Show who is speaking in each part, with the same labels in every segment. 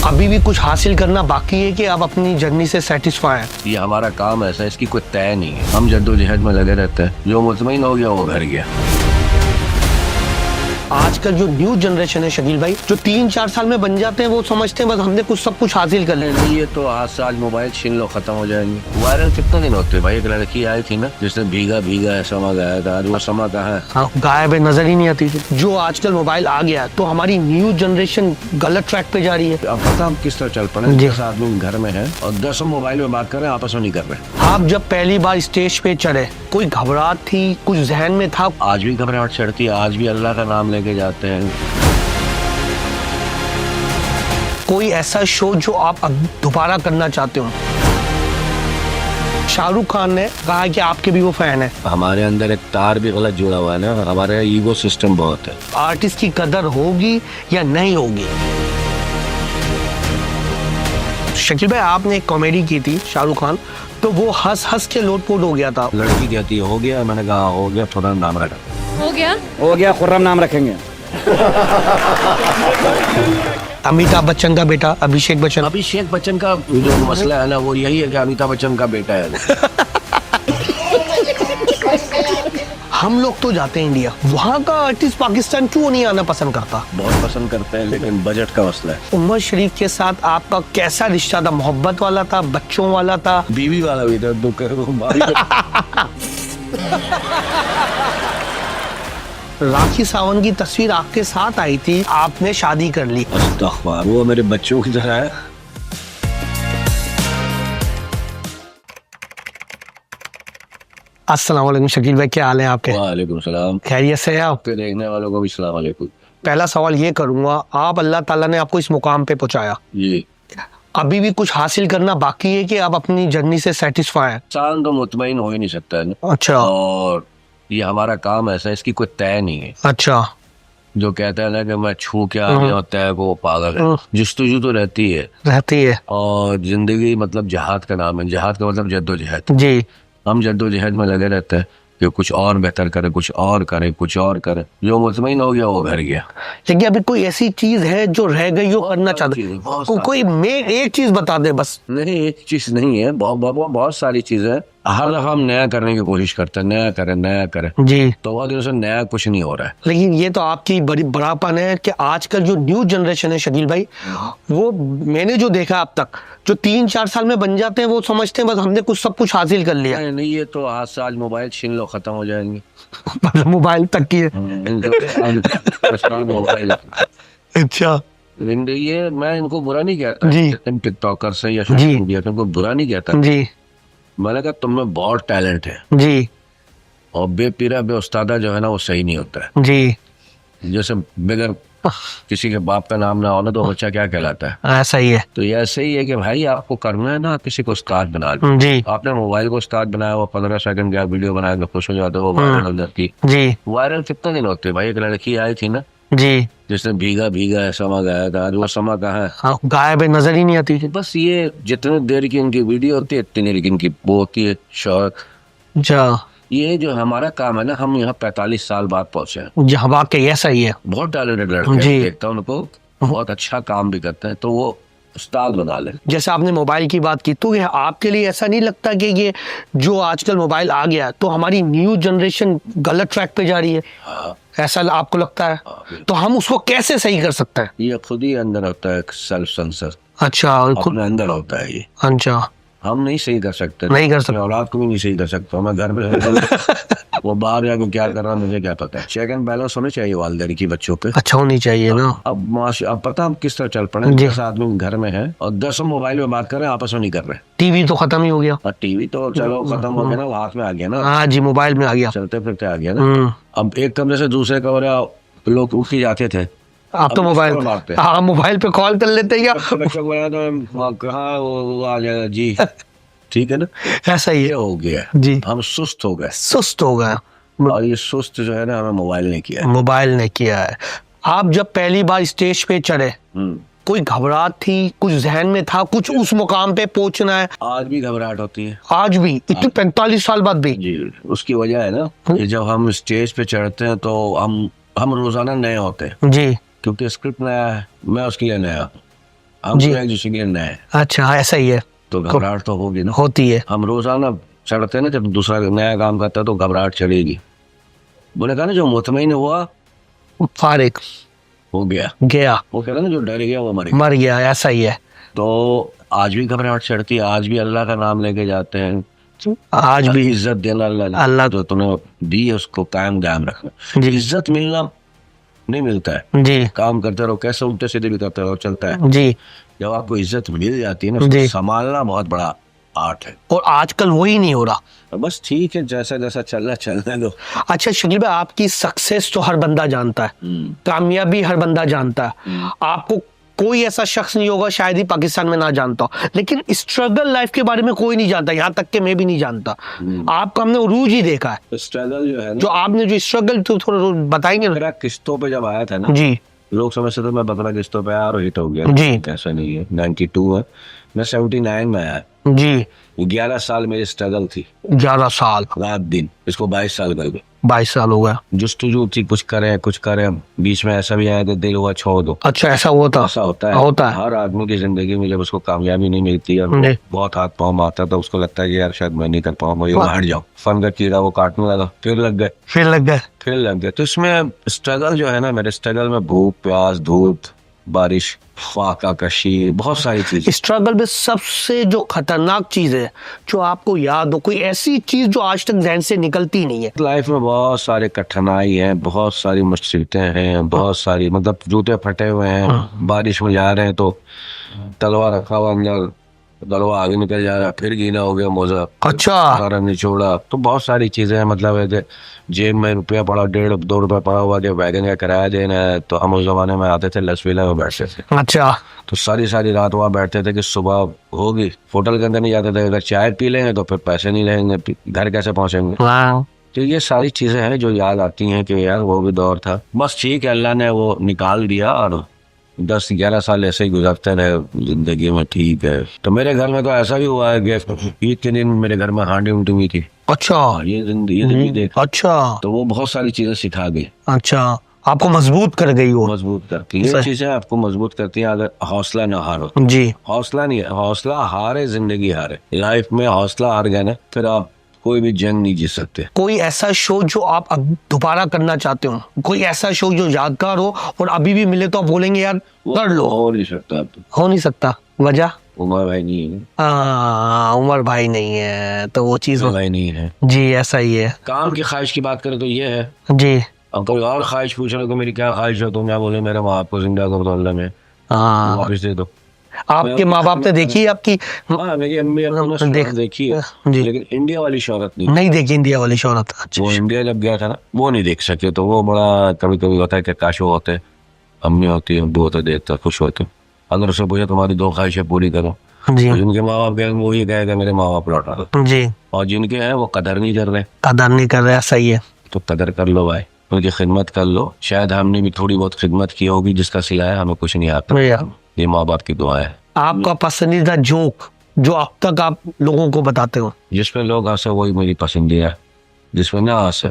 Speaker 1: अभी भी कुछ हासिल करना बाकी है कि आप अपनी जर्नी से सेटिस्फाई हैं?
Speaker 2: ये हमारा काम ऐसा है, इसकी कोई तय नहीं है। हम जद्दोजहद में लगे रहते हैं। जो मुतमईन हो गया वो घर गया।
Speaker 1: आजकल जो न्यू जनरेशन है शकील भाई, जो 3-4 साल में बन जाते हैं, वो समझते हैं बस हमने कुछ सब कुछ हासिल कर लेना।
Speaker 2: ये तो आज से आज मोबाइल छीन लो, खत्म हो जाएंगे। वायरल कितने दिन होते भाई। एक लड़की आई थी ना जिसने भीगा भीगा समा गाया था, आज वो समा कहाँ है?
Speaker 1: हाँ, गायब है, नजर ही नहीं आती थी। जो आजकल मोबाइल आ गया तो हमारी न्यू जनरेशन गलत ट्रैक पे जा रही है।
Speaker 2: अब पता हम किस तरह चल पड़े। 10 आदमी घर में है और 10 मोबाइल में बात कर रहे हैं, आपस में नहीं कर रहे।
Speaker 1: आप जब पहली बार स्टेज पे चढ़े, कोई घबराहट थी, कुछ जहन में था?
Speaker 2: आज भी घबराहट चढ़ती है, आज भी अल्लाह का नाम लेके जाते हैं।
Speaker 1: कोई ऐसा शो जो आप अब दोबारा करना चाहते हो? शाहरुख खान ने कहा कि आपके भी वो फैन है।
Speaker 2: हमारे अंदर एक तार भी गलत जुड़ा हुआ है ना, हमारे ईगो सिस्टम बहुत है।
Speaker 1: आर्टिस्ट की कदर होगी या नहीं होगी? शकील भाई, आपने एक कॉमेडी की थी शाहरुख खान, तो वो हंस हंस के लोटपोट हो गया था।
Speaker 2: लड़की कहती है हो गया, मैंने कहा हो गया, थोड़ा नाम रखा।
Speaker 3: हो गया खुर्रम नाम रखेंगे।
Speaker 1: अमिताभ बच्चन का बेटा अभिषेक बच्चन।
Speaker 2: अभिषेक बच्चन का जो मसला है ना, वो यही है कि अमिताभ बच्चन का बेटा है।
Speaker 1: हम लोग तो जाते हैं इंडिया, वहाँ का आर्टिस्ट पाकिस्तान क्यों नहीं आना पसंद करता?
Speaker 2: बहुत पसंद करते हैं, लेकिन बजट का मसला है।
Speaker 1: उमर शरीफ के साथ आपका कैसा रिश्ता था? मोहब्बत वाला था, बच्चों वाला था?
Speaker 2: बीवी वाला भी था,
Speaker 1: राखी सावंत की तस्वीर आपके साथ आई थी, आपने शादी कर ली।
Speaker 2: अस्तग़फुर, वो मेरे बच्चों की तरह है।
Speaker 1: अस्सलाम वालेकुम शकील भाई, क्या हाल है आपके?
Speaker 2: वालेकुम सलाम।
Speaker 1: खैरियत से है आप?
Speaker 2: आपके देखने वालों को भी सलाम वालेकुम।
Speaker 1: पहला सवाल ये करूंगा, आप अल्लाह ताला ने आपको इस मुकाम पे पहुंचाया,
Speaker 2: जी।
Speaker 1: अभी भी कुछ हासिल करना बाकी है कि आप अपनी जर्नी से सेटिस्फाई हैं?
Speaker 2: इंसान तो मुतमईन हो ही नहीं सकता है ना।
Speaker 1: अच्छा।
Speaker 2: और ये हमारा काम ऐसा है, इसकी कोई तय नहीं है।
Speaker 1: अच्छा।
Speaker 2: जो कहता है ना कि मैं छू के आ गया, तय को वो पागल है। जुस्तजू तो रहती है। और जिंदगी मतलब जहाद का नाम है। जहाद का मतलब जद्दोजहद।
Speaker 1: जी।
Speaker 2: हम जद्दोजहद में लगे रहते हैं कि कुछ और बेहतर करे, कुछ और करे, कुछ और करे। जो मुतमईन हो गया वो घर गया।
Speaker 1: लेकिन अभी कोई ऐसी चीज है जो रह गई हो, करना चाहते? कोई एक चीज बता दे बस।
Speaker 2: नहीं, एक चीज नहीं है, बहुत सारी चीजें हैं। हर दफा हम नया करने की कोशिश करते हैं, नया करें।
Speaker 1: जी।
Speaker 2: तो बहुत दिनों से नया कुछ नहीं हो रहा है।
Speaker 1: लेकिन ये तो आपकी बड़ी बड़ापन है कि आजकल जो न्यू जनरेशन है शकील भाई, वो मैंने जो देखा अब तक, जो 3-4 साल में बन जाते हैं, वो समझते हैं बस हमने कुछ सब कुछ हासिल कर लिया।
Speaker 2: नहीं, ये तो आज से आज मोबाइल छीन लो, खत्म हो जाएंगे।
Speaker 1: मोबाइल तक की है।
Speaker 2: मोबाइल।
Speaker 1: अच्छा।
Speaker 2: ये मैं इनको बुरा नहीं कहता
Speaker 1: जी।
Speaker 2: इन टिकटॉकर से या सोशल मीडिया पे, इनको बुरा नहीं कहता।
Speaker 1: जी।
Speaker 2: मैंने कहा तुम में बहुत टैलेंट है।
Speaker 1: जी।
Speaker 2: और बेपीरा बेउस्तादा जो है ना, वो सही नहीं होता है।
Speaker 1: जी।
Speaker 2: जैसे बगैर किसी के बाप का नाम ना होना तो बच्चा क्या कहलाता है?
Speaker 1: ऐसा ही है।
Speaker 2: तो ये ऐसे ही है कि भाई आपको करना है ना, किसी को उस्ताद बना लो।
Speaker 1: जी।
Speaker 2: आपने मोबाइल को उस्ताद बनाया, वो 15 सेकंड का वीडियो बनाया तो खुश हो जाते हो, वो वायरल हो जाती।
Speaker 1: जी।
Speaker 2: वायरल कितने दिन होते भाई। एक लड़की आई थी ना
Speaker 1: जी।
Speaker 2: जिसने भीगा भीगा समा गाया था, आज वो समा कहाँ है?
Speaker 1: हाँ, गायब है, नजर ही नहीं आती थी।
Speaker 2: बस ये जितने देर की इनकी वीडियो होती है, इतनी देर की इनकी वो होती है शौहरत।
Speaker 1: अच्छा।
Speaker 2: ये जो हमारा काम है ना, हम यहाँ 45 साल बाद पहुंचे हैं।
Speaker 1: जहाँ वाकई ऐसा ही है।
Speaker 2: बहुत टैलेंटेड लड़के हैं, देखता हूँ उनको, बहुत अच्छा काम भी करते हैं, तो वो उस्ताद बना ले।
Speaker 1: जैसे आपने मोबाइल की बात की, तो ये आपके लिए ऐसा नहीं लगता कि ये जो आजकल मोबाइल आ गया तो हमारी न्यू जनरेशन गलत ट्रैक पे जा रही है?
Speaker 2: हाँ।
Speaker 1: ऐसा आपको लगता है? तो हम उसको कैसे सही कर सकते हैं?
Speaker 2: ये खुद ही अंदर होता है सेल्फ सेंसर।
Speaker 1: अच्छा।
Speaker 2: अपने अंदर होता है ये।
Speaker 1: अच्छा।
Speaker 2: हम नहीं सही कर सकते।
Speaker 1: नहीं कर सकते।
Speaker 2: औलाद को भी नहीं सही कर सकता। मैं घर में वो बाहर जाके क्या कर रहा है मुझे क्या पता है। चेक एंड बैलेंस होने चाहिए वालिदैन की बच्चों पे।
Speaker 1: अच्छा होनी चाहिए ना।
Speaker 2: अब पता हम किस तरह चल पड़े। 10 आदमी घर में है और 10 मोबाइल में बात कर रहे हैं, आपस में नहीं कर रहे।
Speaker 1: टीवी तो खत्म ही हो गया।
Speaker 2: और टीवी तो चलो खत्म हो गया ना, वो हाथ में आ गया ना।
Speaker 1: हाँ जी, मोबाइल में आ गया,
Speaker 2: चलते फिरते आ गया ना। अब एक कमरे से दूसरे कमरे लोग उठ ही जाते थे।
Speaker 1: आप तो मोबाइल, हाँ मोबाइल पे कॉल कर लेते हैं
Speaker 2: बच्चों को कहाँ वो आ जाएगा जी। ठीक है ना,
Speaker 1: ऐसा ही
Speaker 2: ये हो गया
Speaker 1: जी।
Speaker 2: हम सुस्त हो गए।
Speaker 1: सुस्त हो गए।
Speaker 2: और ये सुस्त जो है ना, हमें मोबाइल ने किया है।
Speaker 1: मोबाइल ने किया है। आप जब पहली बार स्टेज पे चढ़े, कोई घबराहट थी, कुछ जहन में था, कुछ उस मुकाम पे पहुंचना है?
Speaker 2: आज भी घबराहट होती है।
Speaker 1: आज भी, इतने 45 साल बाद भी?
Speaker 2: जी। उसकी वजह है ना कि जब हम स्टेज पे चढ़ते हैं तो हम रोजाना नए होते हैं।
Speaker 1: जी।
Speaker 2: क्योंकि स्क्रिप्ट नया है, मैं उसके लिए नया। हम
Speaker 1: जी।
Speaker 2: तो एक दूसरे के नए हैं,
Speaker 1: अच्छा ऐसा ही है,
Speaker 2: तो घबराहट तो होगी ना।
Speaker 1: होती है।
Speaker 2: हम रोजाना चढ़ते हैं ना, जब दूसरा नया काम करता है तो घबराहट चढ़ेगी। बोले कहा ना, जो मुतमईन हुआ
Speaker 1: फारिग
Speaker 2: हो गया,
Speaker 1: गया,
Speaker 2: वो कह रहा ना जो डर गया वो मर गया।
Speaker 1: मर गया, ऐसा ही है।
Speaker 2: तो आज भी घबराहट चढ़ती है, आज भी अल्लाह का नाम लेके जाते हैं।
Speaker 1: आज भी
Speaker 2: इज्जत देना अल्लाह
Speaker 1: अल्लाह
Speaker 2: जो तूने दी है उसको कायम दायम रखना।
Speaker 1: जी।
Speaker 2: इज्जत मिलना नहीं मिलता है,
Speaker 1: जी
Speaker 2: काम करते रहो, कैसे उल्टे सीधे भी करते रहो, चलता है।
Speaker 1: जी
Speaker 2: जब आपको इज्जत मिल जाती है ना, उसको
Speaker 1: जी।
Speaker 2: संभालना बहुत बड़ा आर्ट है।
Speaker 1: और आजकल वही नहीं हो रहा।
Speaker 2: और बस ठीक है, जैसा जैसा चल रहा है चलने दो।
Speaker 1: अच्छा शकील भाई, आपकी सक्सेस तो हर बंदा जानता है, कामयाबी हर बंदा जानता है, आपको कोई ऐसा शख्स नहीं होगा शायद ही पाकिस्तान में ना जानता हो, लेकिन स्ट्रगल लाइफ के बारे में कोई नहीं जानता, यहाँ तक कि मैं भी नहीं जानता। आपका हमने उरूज ही देखा है,
Speaker 2: स्ट्रगल जो है ना,
Speaker 1: जो आपने जो स्ट्रगल, तो थोड़ा बताएंगे ना?
Speaker 2: मेरा किस्तों पे जब आया था ना,
Speaker 1: जी
Speaker 2: लोग समझते थे मैं 15 किस्तों पे आया और हिट हो गया।
Speaker 1: जी।
Speaker 2: ऐसा नहीं है, 92 है, मैं 79 में आया।
Speaker 1: जी
Speaker 2: 11 साल मेरी स्ट्रगल थी,
Speaker 1: 11 साल,
Speaker 2: रात दिन, इसको 22 साल कर गए।
Speaker 1: 22 साल हो गया।
Speaker 2: जुस्तजू थी, कुछ करें, बीच में ऐसा भी आया कि दिल हुआ छोड़ दो।
Speaker 1: अच्छा ऐसा हुआ था?
Speaker 2: ऐसा होता है,
Speaker 1: होता है।
Speaker 2: हर आदमी की जिंदगी में जब उसको कामयाबी नहीं मिलती है,
Speaker 1: जी।
Speaker 2: बहुत हाथ पाँव मारता है, तो उसको लगता है कि यार शायद मैं नहीं कर पाऊंगा, ये हट जाओ। फन का कीड़ा वो काटने लगा, फिर लग गए। तो इसमें स्ट्रगल जो है ना, मेरे स्ट्रगल में भूख प्यास धूप बारिश फाका कशी बहुत सारी चीज।
Speaker 1: स्ट्रगल में सबसे जो खतरनाक चीज है जो आपको याद हो, कोई ऐसी चीज जो आज तक जहन से निकलती नहीं है?
Speaker 2: लाइफ में बहुत सारे कठिनाई हैं, बहुत सारी मुसीबतें हैं, बहुत सारी, मतलब जूते फटे हुए हैं, बारिश में जा रहे हैं तो तलवा रखा हुआ अंदर, तलवा आगे निकल जा रहा है, फिर गीला हो गया मोजा,
Speaker 1: अच्छा
Speaker 2: सारा निचोड़ा। तो बहुत सारी चीजें हैं, मतलब है कि जेब में रुपया पड़ा, 1.5-2 रुपया पड़ा हुआ कि वैगन का किराया देना है, तो हम उस जमाने में आते थे लसवीला में बैठते थे।
Speaker 1: अच्छा
Speaker 2: तो सारी रात वहाँ बैठते थे कि सुबह होगी, होटल के अंदर नहीं जाते थे, अगर चाय पी लेंगे तो फिर पैसे नहीं लेंगे, घर कैसे पहुंचेंगे।
Speaker 1: हाँ।
Speaker 2: तो ये सारी चीजें हैं जो याद आती हैं कि यार वो भी दौर था। बस ठीक है, अल्लाह ने वो निकाल दिया और 10-11 साल ऐसे ही गुजरते रहे जिंदगी में। ठीक है, तो मेरे घर में तो ऐसा भी हुआ है कि ईद के दिन मेरे घर में हांडी उल्टी हुई थी।
Speaker 1: अच्छा
Speaker 2: ये जिंदगी देख,
Speaker 1: अच्छा
Speaker 2: तो वो बहुत सारी चीजें सिखा गई,
Speaker 1: अच्छा, आपको मजबूत कर गई वो?
Speaker 2: मजबूत करती है। ये
Speaker 1: सही।
Speaker 2: चीजें आपको मजबूत करती हैं अगर हौसला ना हारो।
Speaker 1: जी
Speaker 2: हौसला नहीं है, हौसला हारे जिंदगी हारे। लाइफ में हौसला हार गए ना, फिर आप कोई भी जंग नहीं जीत सकते।
Speaker 1: कोई ऐसा शो जो आप अब दोबारा करना चाहते हो, कोई ऐसा शो जो यादगार हो और अभी भी मिले तो आप बोलेंगे यार कर लो?
Speaker 2: हो नहीं सकता,
Speaker 1: हो नहीं सकता, वजह?
Speaker 2: उमर भाई नहीं है,
Speaker 1: उमर भाई नहीं है तो वो चीज
Speaker 2: उमर भाई नहीं है।
Speaker 1: जी ऐसा ही है।
Speaker 2: काम की ख्वाहिश की बात करें तो ये है,
Speaker 1: जी
Speaker 2: अब कोई और ख्वाहिश पूछ रहे हो कि मेरी क्या ख्वाहिश है, तो मैं बोले मेरे माँ बाप को जिंदा कर दो अल्लाह में,
Speaker 1: हाँ।
Speaker 2: वापस दे दो।
Speaker 1: आपके माँ बाप ने देखी है आपकी?
Speaker 2: हाँ, मेरी अम्मी अब्बू ने शोहरत देखी है,
Speaker 1: जी।
Speaker 2: लेकिन इंडिया वाली शोहरत नहीं।
Speaker 1: नहीं देखी इंडिया वाली शोहरत? अच्छा
Speaker 2: वो इंडिया जब गया था ना, वो नहीं देख सके, तो वो बड़ा कभी कभी होता है कि काश वो होते, अम्मी होती है, अब्बू होते, देखता खुश होते। अगर उसे पूछे तुम्हारी 2 ख्वाहिशें पूरी करो,
Speaker 1: जी
Speaker 2: तो जिनके माँ बाप गए वो ये कहेगा मेरे माँ बाप लौटा दो,
Speaker 1: जी।
Speaker 2: और जिनके हैं वो कदर नहीं कर रहे,
Speaker 1: कदर नहीं कर रहा, सही है।
Speaker 2: तो कदर कर लो भाई, उनकी खिदमत कर लो। शायद हमने भी थोड़ी बहुत खिदमत की होगी, जिसका सिला है हमें कुछ नहीं आता,
Speaker 1: भैया
Speaker 2: ये माँ बाप की दुआ है।
Speaker 1: आपका पसंदीदा जोक जो अब तक आप लोगों को बताते हो?
Speaker 2: जिसमें लोग हंसे वही मेरी पसंदीदा है, जिसमें ना हंसे।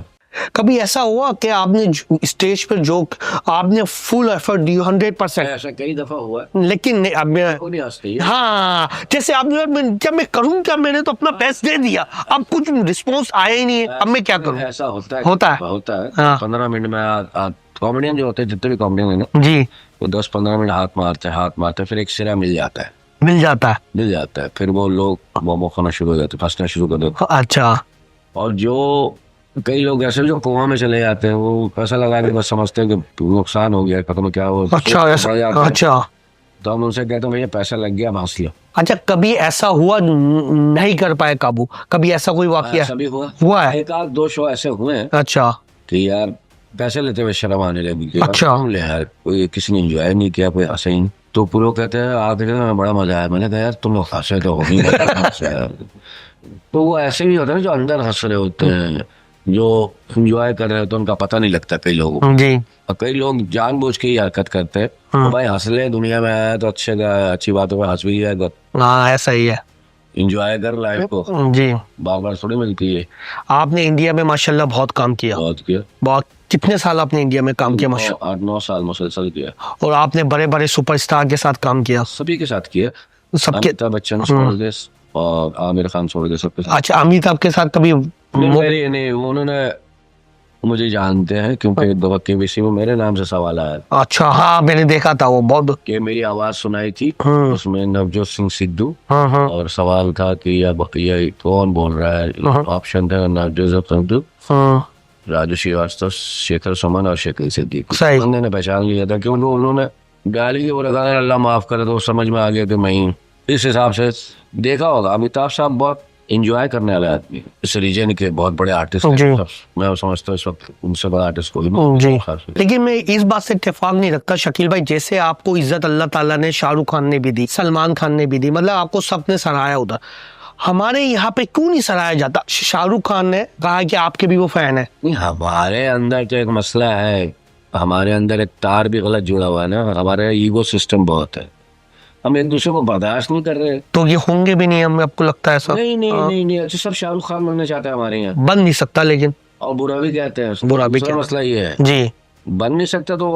Speaker 1: कभी ऐसा हुआ कि आपने स्टेज पर जोक आपने फुल एफर्ट दी 100%,
Speaker 2: ऐसा कई दफा हुआ है,
Speaker 1: लेकिन अब मैं,
Speaker 2: वो नहीं हंसते।
Speaker 1: हाँ जैसे आपने जब मैं करूं क्या, मैंने तो अपना बेस्ट दे दिया, अब कुछ रिस्पॉन्स आया ही नहीं है, अब मैं क्या करूं?
Speaker 2: ऐसा होता है,
Speaker 1: होता है।
Speaker 2: होता है।
Speaker 1: हाँ।
Speaker 2: 15 मिनट में कॉमेडियन जो होते हैं, जितने भी कॉमेडियन है ना,
Speaker 1: जी
Speaker 2: वो 10-15 मिनट हाथ मारते फिर एक सिरा मिल जाता है,
Speaker 1: मिल जाता है।
Speaker 2: फिर वो लोग मोमो खाना शुरू हो जाते, फंसना शुरू कर देते।
Speaker 1: अच्छा
Speaker 2: और जो कई लोग ऐसे जो कुआं में चले जाते हैं, वो पैसा लगा के बस समझते हैं कि नुकसान हो गया, खत्म, क्या हो,
Speaker 1: अच्छा ऐसा,
Speaker 2: बढ़ जाते हैं।
Speaker 1: अच्छा
Speaker 2: तो हम उनसे कहते हैं भैया पैसा लग गया, हंस लो।
Speaker 1: अच्छा। कभी ऐसा हुआ नहीं कर पाए काबू, कभी ऐसा कोई वाकया
Speaker 2: ऐसा भी
Speaker 1: हुआ है?
Speaker 2: 1-2 शो ऐसे हुए हैं
Speaker 1: अच्छा
Speaker 2: कि यार पैसे लेते हुए शर्म आने लगी कि
Speaker 1: अच्छा।
Speaker 2: हम ले यार, कोई किसी ने एंजॉय नहीं किया, कोई हंसे ही नहीं। तो पूरे कहते हैं आके में बड़ा मजा आया। मैंने कहा यार तुम लोग हंसे तो हो ही नहीं। तो वो ऐसे भी होते हैं जो अंदर हंस रहे होते हैं, जो एंजॉय कर रहे होते हैं, उनका पता नहीं लगता कई लोगों को।
Speaker 1: जी
Speaker 2: और कई लोग जानबूझ के ही हरकत करते हैं, तो भाई हंस ले, दुनिया में आया तो अच्छी बातों पर हंस भी जाएगा।
Speaker 1: हाँ ऐसा ही है।
Speaker 2: एंजॉय कर लाइफ को,
Speaker 1: जी।
Speaker 2: बार बार थोड़ी मिलती है।
Speaker 1: आपने इंडिया में माशाल्लाह बहुत काम किया,
Speaker 2: बहुत किया,
Speaker 1: बहुत। कितने साल आपने इंडिया में काम किया माशाल्लाह?
Speaker 2: 8-9 साल मुसलसल किया,
Speaker 1: और आपने बड़े बड़े सुपरस्टार के साथ काम किया,
Speaker 2: सभी के साथ किया।
Speaker 1: सबके।
Speaker 2: अमिताभ बच्चन छोड़ दे और आमिर खान छोड़ दे, सबके साथ।
Speaker 1: अच्छा, अमिताभ के साथ कभी
Speaker 2: मेरी नहीं, उन्होंने मुझे जानते हैं क्योंकि एक दफा केबीसी में मेरे नाम से सवाल आया
Speaker 1: अच्छा, हाँ मैंने देखा था वो बहुत।
Speaker 2: कि मेरी आवाज सुनाई थी,
Speaker 1: हम्म।
Speaker 2: उसमें नवजोत सिंह सिद्धू,
Speaker 1: हाँ।
Speaker 2: और सवाल था कि ये कौन बोल रहा है। ऑप्शन था नवजोत सिद्धू,
Speaker 1: हाँ,
Speaker 2: राजू श्रीवास्तव, शेखर सुमन और शेखर सिद्दीकी।
Speaker 1: सही।
Speaker 2: बंदे ने पहचान लिया था कि उन्होंने गाली की वो लगा, अल्लाह माफ करे, तो समझ में आ गया कि मैं ही। इस हिसाब से देखा होगा, अमिताभ साहब बहुत एंजॉय करने वाले आदमी, इस रीजन के बहुत बड़े आर्टिस्ट
Speaker 1: जी।
Speaker 2: हैं। मैं समझता हूँ इस वक्त उनसे बड़ा आर्टिस्ट कोई नहीं।
Speaker 1: जी।
Speaker 2: खास करके।
Speaker 1: लेकिन मैं इस बात से इत्तेफाक नहीं रखता शकील भाई, जैसे आपको इज्जत अल्लाह ताला ने शाहरुख खान ने भी दी, सलमान खान ने भी दी, मतलब आपको सबने सराहाया उधर। हमारे यहाँ पे क्यों नहीं सराहाया जाता? शाहरुख खान ने कहा कि आपके भी वो फैन है।
Speaker 2: नहीं, हमारे अंदर तो एक मसला है, हमारे अंदर एक तार भी गलत जुड़ा हुआ है ना, हमारे ईगो सिस्टम बहुत है, हम एक दूसरे को बर्दाश्त नहीं कर रहे।
Speaker 1: तो ये होंगे भी नहीं, हमें आपको लगता है ऐसा?
Speaker 2: नहीं, अच्छा सब शाहरुख खान बनना चाहता है हमारे यहाँ,
Speaker 1: बन नहीं सकता, लेकिन
Speaker 2: और बुरा भी कहते हैं।
Speaker 1: बुरा भी
Speaker 2: दूसरा
Speaker 1: कहते
Speaker 2: मसला ये है,
Speaker 1: जी।
Speaker 2: बन नहीं सकता तो